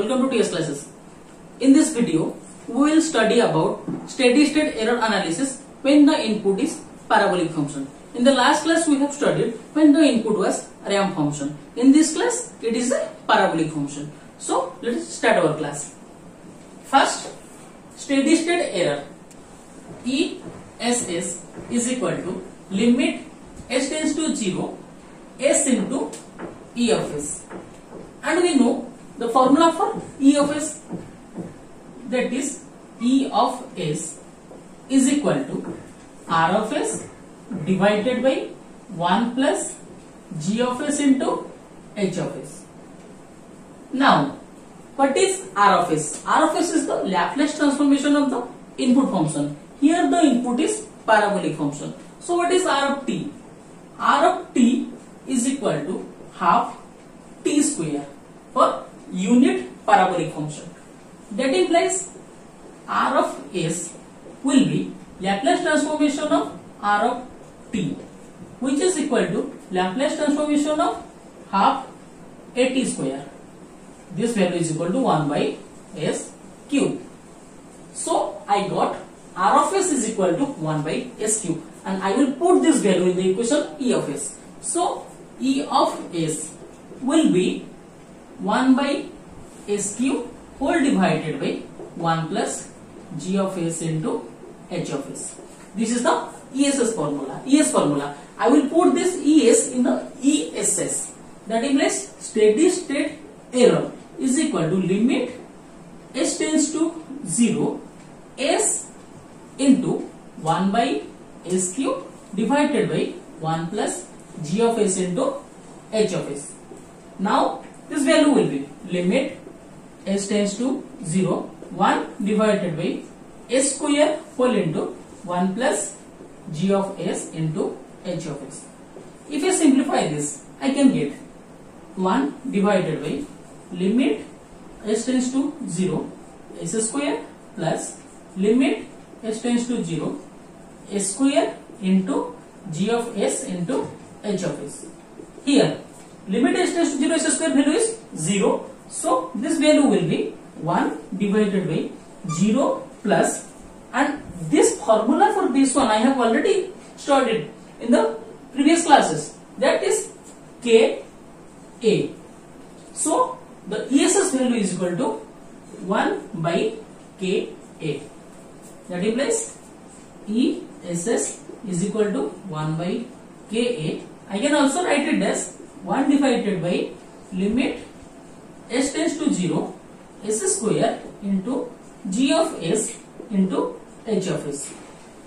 welcome to TS classes. In this video, we will study about steady state error analysis when the input is parabolic function. In the last class, we have studied when the input was ramp function. In this class, it is a parabolic function. So, let us start our class. First, steady state error. ESS is equal to limit s tends to 0 s into E of s. And we know the formula for E of s, that is E of s is equal to R of s divided by 1 plus G of s into H of s. Now, what is R of s? R of s is the Laplace transformation of the input function. Here the input is parabolic function. So what is R of t? R of t is equal to half t square for unit parabolic function. That implies R of s will be Laplace transformation of R of t, which is equal to Laplace transformation of half at square. This value is equal to 1 by s cube. So I got R of s is equal to 1 by s cube, and I will put this value in the equation E of s. So E of s will be 1 by s cube whole divided by 1 plus G of s into H of s. This is the ESS formula. ES formula. I will put this ES in the ESS. That implies steady state error is equal to limit s tends to 0 s into 1 by s cube divided by 1 plus G of s into H of s. Now this value will be limit s tends to 0 1 divided by s square whole into 1 plus G of s into H of s. If I simplify this, I can get 1 divided by limit s tends to 0 s square plus limit s tends to 0 s square into G of s into H of s. Here limit s tends to 0 s square value is 0. So this value will be 1 divided by 0 plus, and this formula for this one I have already studied in the previous classes, that is K A. So the ESS value is equal to 1 by K A. That implies ESS is equal to 1 by K A. I can also write it as 1 divided by limit s tends to 0 s square into G of s into H of s.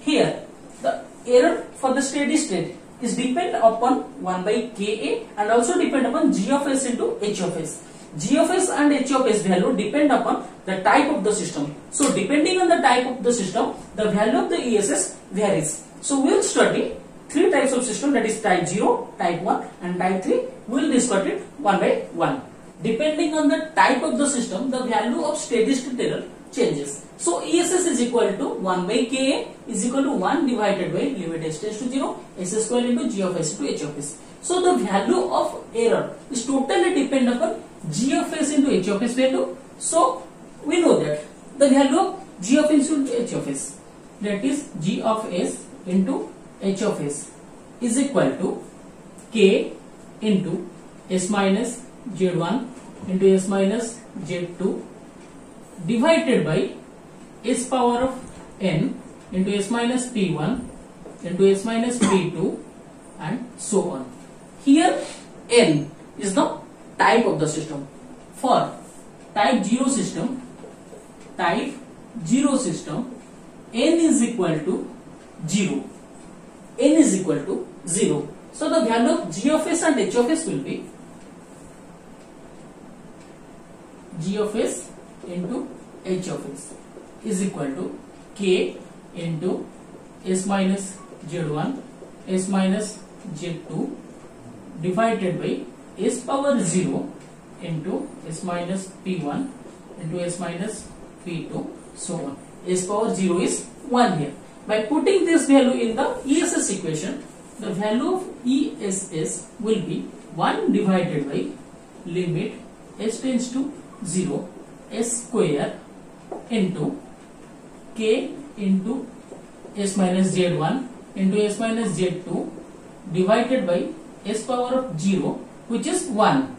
Here the error for the steady state is depend upon 1 by Ka and also depend upon G of s into H of s. G of s and H of s value depend upon the type of the system. So depending on the type of the system, the value of the ESS varies. So we will study three types of system, that is type 0, type 1 and type 3. We will discuss it one by one. Depending on the type of the system, the value of steady state error changes. So ESS is equal to 1 by Ka is equal to 1 divided by limit s tends to 0 s square into G of s into H of s. So the value of error is totally depend upon G of s into H of s value. So we know that the value of G of s into H of s, that is G of s into H of s, is equal to K into s minus z1 into s minus z2 divided by s power of n into s minus p1 into s minus p2 and so on. Here n is the type of the system. For type 0 system, n is equal to 0. N is equal to 0. So the value of G of s and H of s will be G of s into H of s is equal to K into s minus z1 s minus z2 divided by s power 0 into s minus p1 into s minus p2 so on. S power 0 is 1 here. By putting this value in the ESS equation, the value of ESS will be 1 divided by limit s tends to 0 s square into k into s minus z1 into s minus z2 divided by s power of 0, which is 1,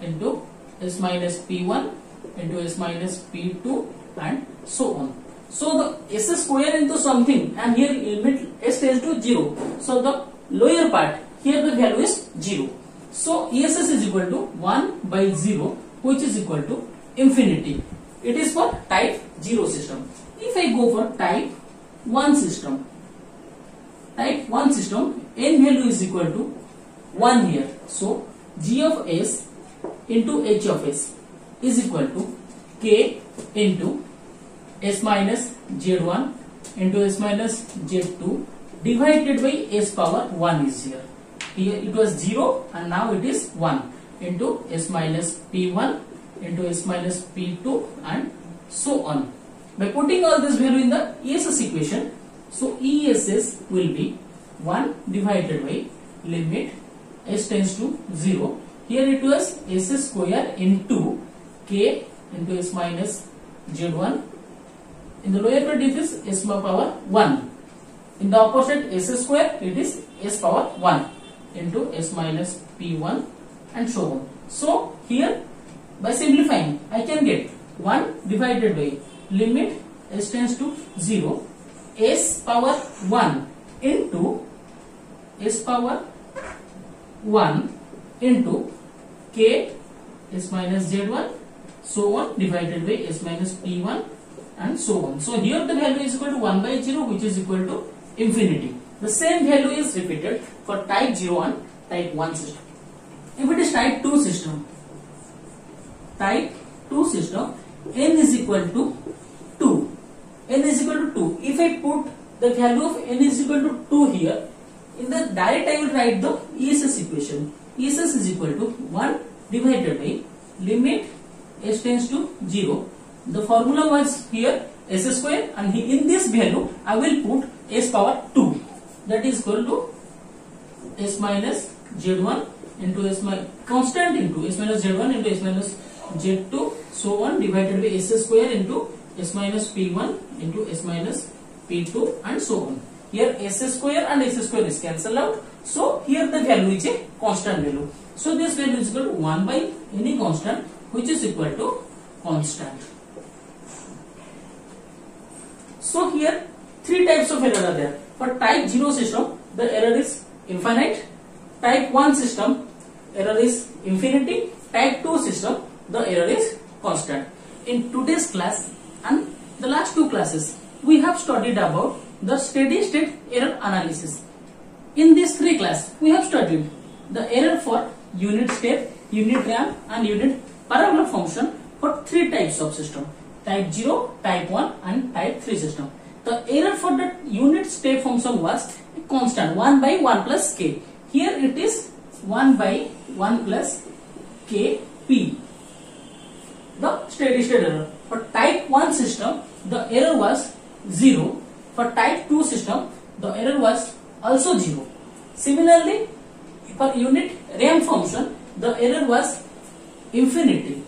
into s minus p1 into s minus p2 and so on. So the s square into something, and here limit s tends to 0. So the lower part, here the value is 0. So ESS is equal to 1 by 0, which is equal to infinity. It is for type 0 system. If I go for type 1 system, n value is equal to 1 here. So g of s into h of s is equal to k into s minus z1 into s minus z2 divided by s power 1 is here. Here it was 0 and now it is 1 into s minus p1 into s minus p2 and so on. By putting all this value in the ESS equation, so ESS will be 1 divided by limit s tends to 0. Here it was s square into k into s minus z1. In the lower part it is s power 1. In the opposite s square it is s power 1 into s minus p1 and so on. So here by simplifying I can get 1 divided by limit s tends to 0 s power 1 into s power 1 into k s minus z1 so on divided by s minus p1 and so on. So here the value is equal to 1 by 0, which is equal to infinity. The same value is repeated for type 0 and type 1 system. If it is type 2 system, n is equal to 2. N is equal to 2. If I put the value of n is equal to 2 here, in the direct I will write the ESS equation. ESS is equal to 1 divided by limit s tends to 0. The formula was here s square, and in this value I will put s power 2. That is equal to s minus z1 into s constant into s minus z1 into s minus z2 so on divided by s square into s minus p1 into s minus p2 and so on. Here s square and s square is cancelled out. So here the value is a constant value. So this value is equal to 1 by any constant, which is equal to constant. So here three types of error are there. For type 0 system, the error is infinite. Type 1 system, error is infinity. Type 2 system, the error is constant. In today's class and the last two classes, we have studied about the steady state error analysis. In these three classes, we have studied the error for unit step, unit ramp and unit parabola function for three types of system. Type 0, type 1 and type 3 system. The error for the unit step function was a constant 1 by 1 plus k. Here it is 1 by 1 plus kp. The steady state error. For type 1 system, the error was 0. For type 2 system, the error was also 0. Similarly, for unit ramp function, the error was infinity.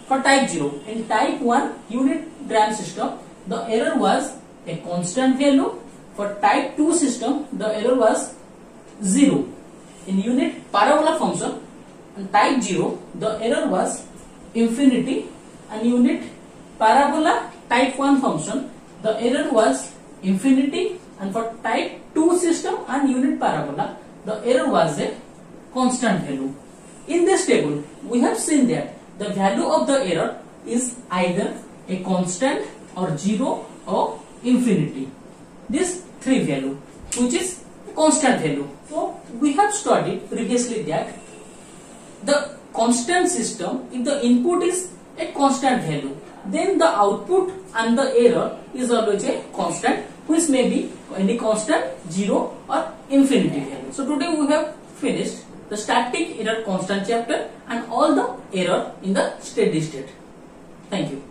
For type 0, in type 1 unit ramp system, the error was a constant value. For type 2 system, the error was 0. In unit parabola function, in type 0, the error was infinity, and unit parabola type 1 function, the error was infinity, and for type 2 system and unit parabola, the error was a constant value. In this table, we have seen that the value of the error is either a constant or 0 or infinity. This three value, which is a constant value. So we have studied previously that the constant system, if the input is a constant value, then the output and the error is always a constant, which may be any constant, 0 or infinity value. So today we have finished the static error constant chapter and all the error in the steady state. Thank you.